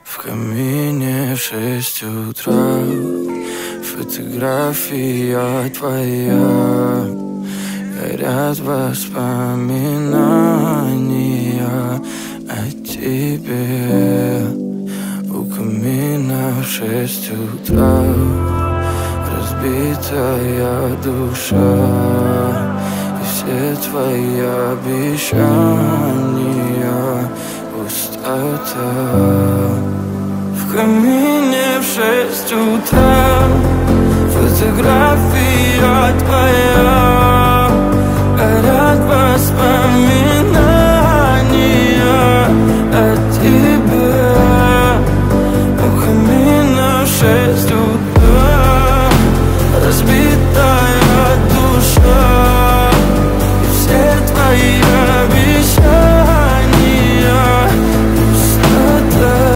В камине 6 утра, фотография твоя, горят воспоминания о тебе. У камина в 6 утра, разбитая душа, и все твои обещания пустота. В камине в 6 утра, фотография твоя,